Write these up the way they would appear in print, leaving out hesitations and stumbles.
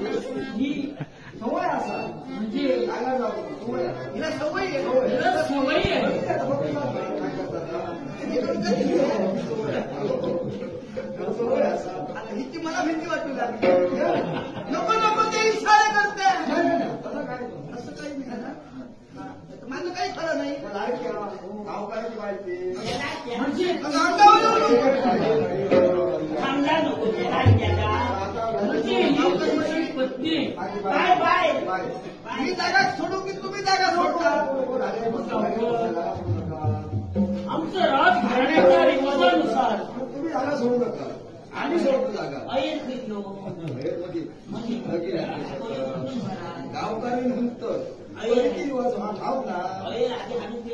ही सवय असा म्हणजे सांगा जाऊ सवय हिला सवय आहे हिला सवय आहे. सवय असा आता हिची मला भीती वाटू लागली नको नको ते इशारा करते असं काही नाही ना माझं काही खरं नाही गावकऱ्याची माहिती म्हणजे चांगला नको म्हणजे ही पत्नी बाय बाय मी जागा सोडू की तुम्ही जागा सोडता आमचं राजघराण्याच्या रिवाजानुसार तुम्ही जागा सोडू नका आम्ही सोडतो जागा ऐन घेतलो गावकरी म्हणतं रिवाज हा ठाव ना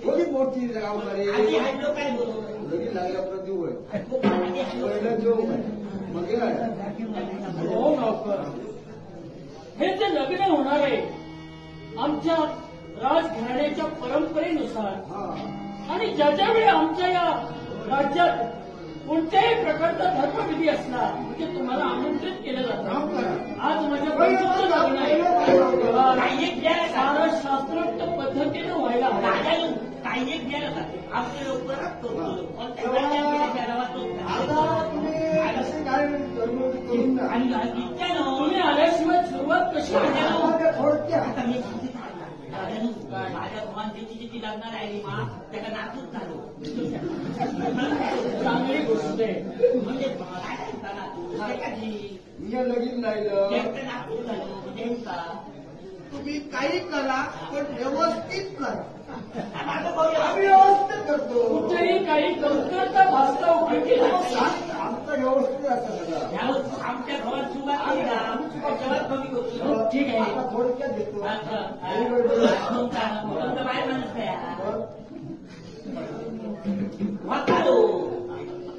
कोणी मोठी गावकरी आधी हाडलो काय बोलू लगेच लागल्या प्रति होय आधी हाडलो पहिलं जो मग गेला हो गावकर हे जे लग्न होणार आहे आमच्या राजघराण्याच्या परंपरेनुसार हा आणि ज्याच्या वेळी आमच्या या राज्यात कोणत्याही प्रकारचा धर्मविधी असला म्हणजे तुम्हाला आमंत्रित केलं जातं. आज माझ्या बहिणीचं लग्न आहे काही एक द्यायला सारं शास्त्रोक्त पद्धतीनं व्हायला हवं. राजाला काही एक द्यायला जाते आमचे लोक कोणत्या गावात आता तुम्ही असे काय करून ना आणि इच्छा न तुम्ही आल्याशिवाय सुरुवात कशी होणार? थोडक्यात आता मी माझ्या भगवानची जी लग्न राहिली मा त्याला नातूच झालो चांगली गोष्ट आहे. म्हणजे नातू मी लगीन राहिलं नातू झालो म्हणजे का तुम्ही काही करा पण व्यवस्थित करा माझं भाऊ आम्ही व्यवस्थित करतो कुठेही काही कमतरता भासता उघडकी नाही. आमचं व्यवस्थित असतं सगळं आमच्या घरात सुद्धा आली ना त्याच्यावर कमी होतो ठीक आहे. आता थोडक्यात देतो बाहेर माणूस काय वाकालो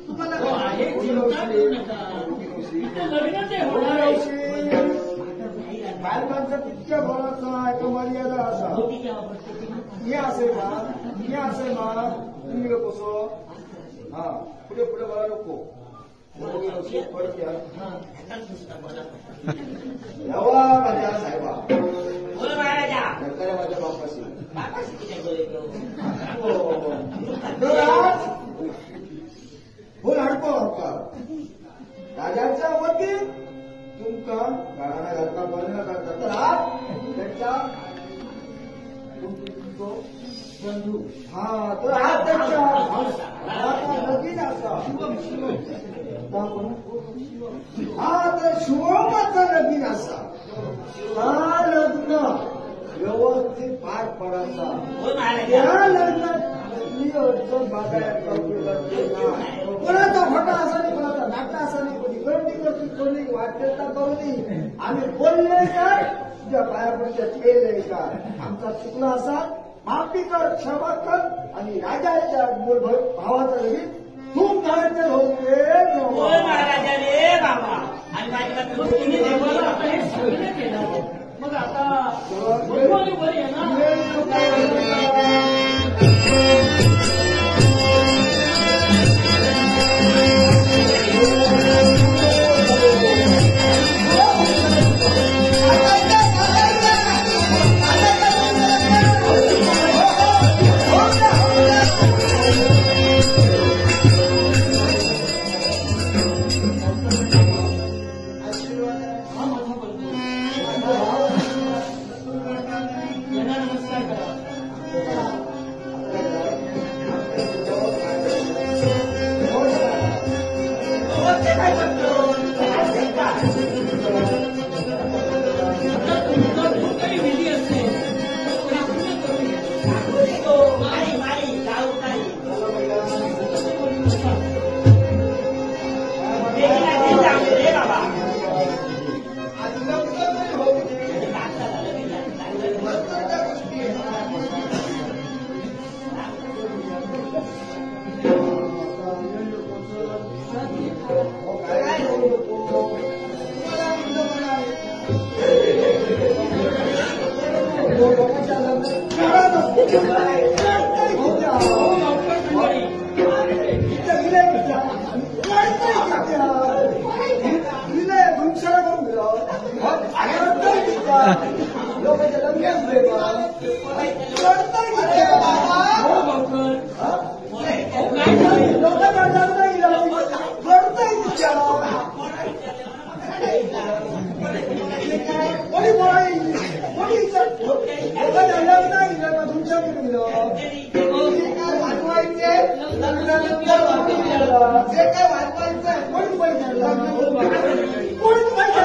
तुम्हाला हो, आहे चिंता करू नका. इथं लग्न ते होणार आहे. बायकांचा तितक्या बोलाचा एक मर्यादा असा मी असे ना तुम्ही कसो हा पुढे पुढे बोला नको यावा माझ्या साहेबा बोल महाराजा नंतर माझ्या बापाशी बापाशी किती बोलतो बोल हडको हडका राजाच्या वती तुमका गाणा घालता बंद करता तर आज त्यांच्या बंधू हा तर आज त्यांच्या लगीन असा हा तर शिवमाचं लगीन असा हा लग्न व्यवस्थित पार पडायचा बोल महाराजा त्या लग्नात मी अडचण बाजारात कोणाचा खोटा असा नाही कोणाचा नाटा असा नाही कोणी गर्दी करतो कोणी वाटेलता करून आम्ही बोलले तर तुझ्या पायापडच्या केले का आमचा चुकला असा माफी कर क्षमा कर आणि राजाच्या भावाचा लगीन खूप धाडचे होते बोल महाराजा रे बाबा आणि माझ्या देवाला आता हे सगळं केलं मग आता भगवान वर येणार विनय भूषण लोकांच्या लंग्याच रडताय किती बाबा हो लवकर लोकांच्या लग्न रडताय तिच्या कोणी कोणी लोकांच्या लग्न तुमच्याकडे दिलं वाचवायचे जे काय वाचवायचं आहे कोणी पैसे कोणी पैसे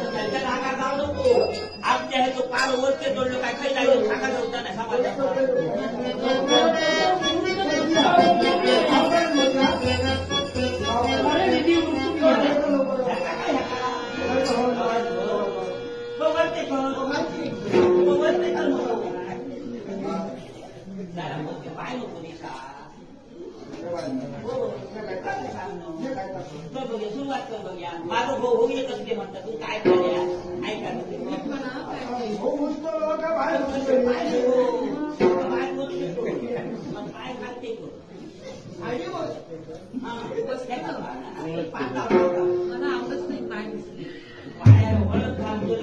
त्यांच्या नाका जाऊ नको आमच्या हे तो पार वरचे जोडलो काय काही नाही सांगा होता ना समाजात सुरुवात कर बघूया माझं भाऊ होऊ येतच ते म्हणतात तू काय खाल्ल्या ऐका बाहेर बोलू शकतो मग काय खाते मला आवडत नाही काय दिसले बाहेर हळद घालतो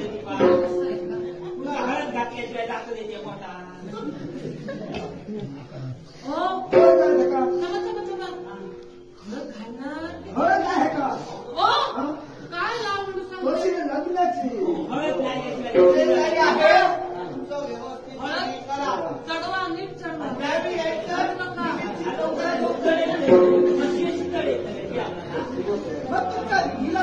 हळद घातल्याशिवाय दाखल येते मोठा हो हळद आहे का हो काय लावून थोडीशी लग्नाची हळद लागल्याशिवाय चढवा नीट चढवा मग तुमचा हिला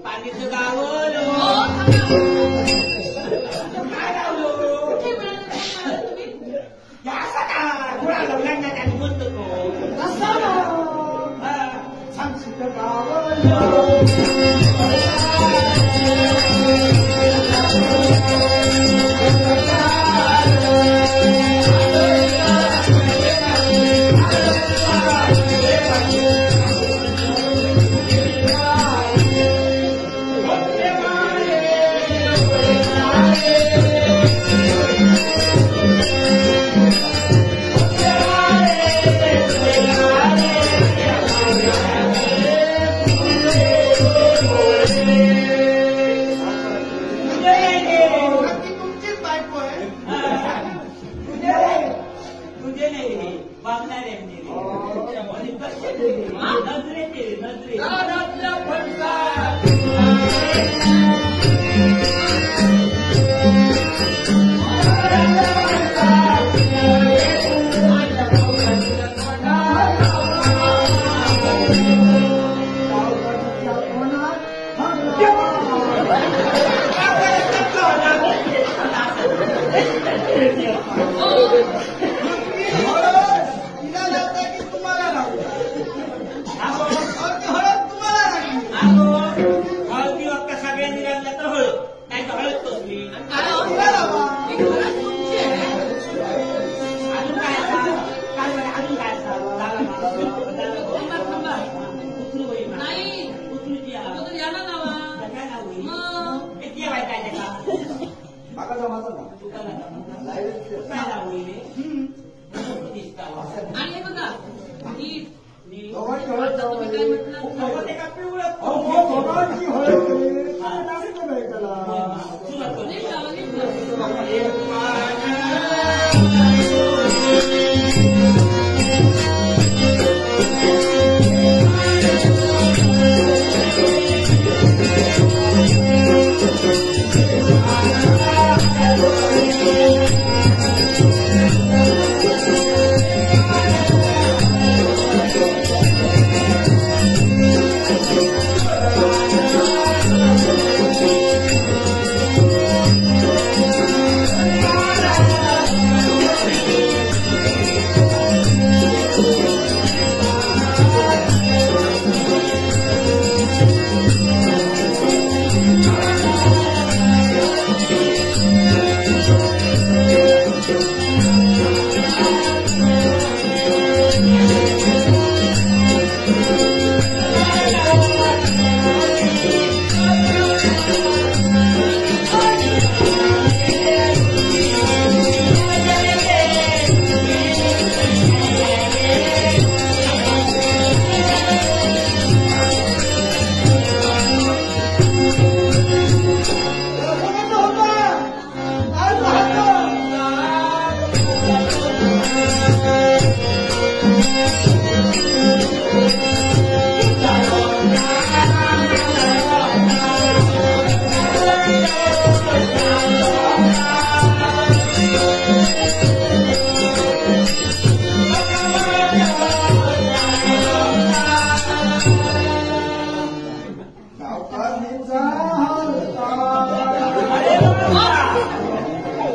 पाणीचं गावलं काय लावलो असं का कुणाला लग्नात आणि बोलतो तो कसा हा. सांगशील गावाला तुमचीच बायको आहे तुझे नाही बांधणारे नजरेचे नजरे तिला लागतं की तुम्हाला लागतं हळद तुम्हाला लागली हळदी अक्का सगळ्यांनी लागल्या तर हळद माका जमाचा ना तुका लागा म्हणता. लाईव्ह काय लावलेले दिसता आणि हे बघा नीट दोघांची आता हळद तुम्ही काय म्हटलं नको ते का पिवळं दोघांची हळद काय नाशिक नाही त्याला सुरुवात करू. नीट लावा, नीट लावा.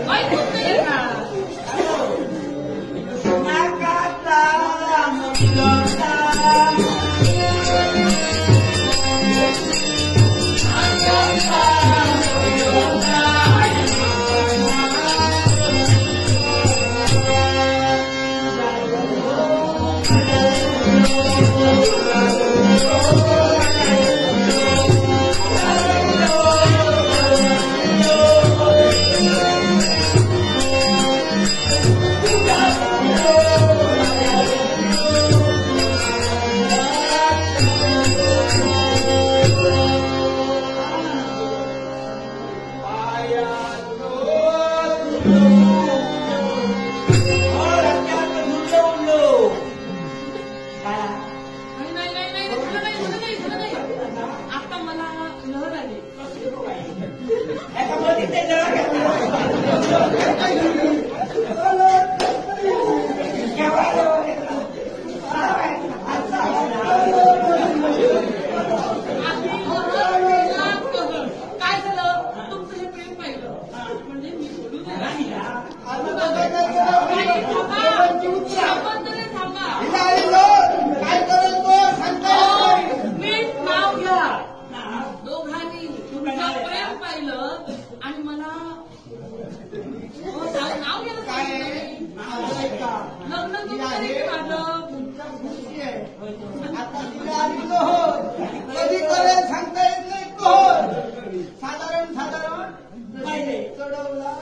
ऐकून नाही येत ना. नाही, नाही, नाही, नाही, झालं नाही, झालं नाही, झालं नाही. आता मला लहर आली. काय झालं तुमचं हे प्रेम पाहिलं म्हणजे मी बोलू नाही काय करत तो सांगता मीठ नाव घ्या दोघांनी तुमचं प्रेम पाहिलं आणि मला नाव घ्यायला सांगितलं. लग्न तुमचं नाही माझं आता तिला आलेलो हो कधी करेल सांगता येत नाही कोण साधारण चढवला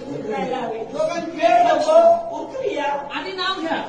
उतरायला हवे. दोघांची वेळ नको उतरूया. आधी नाव घ्या.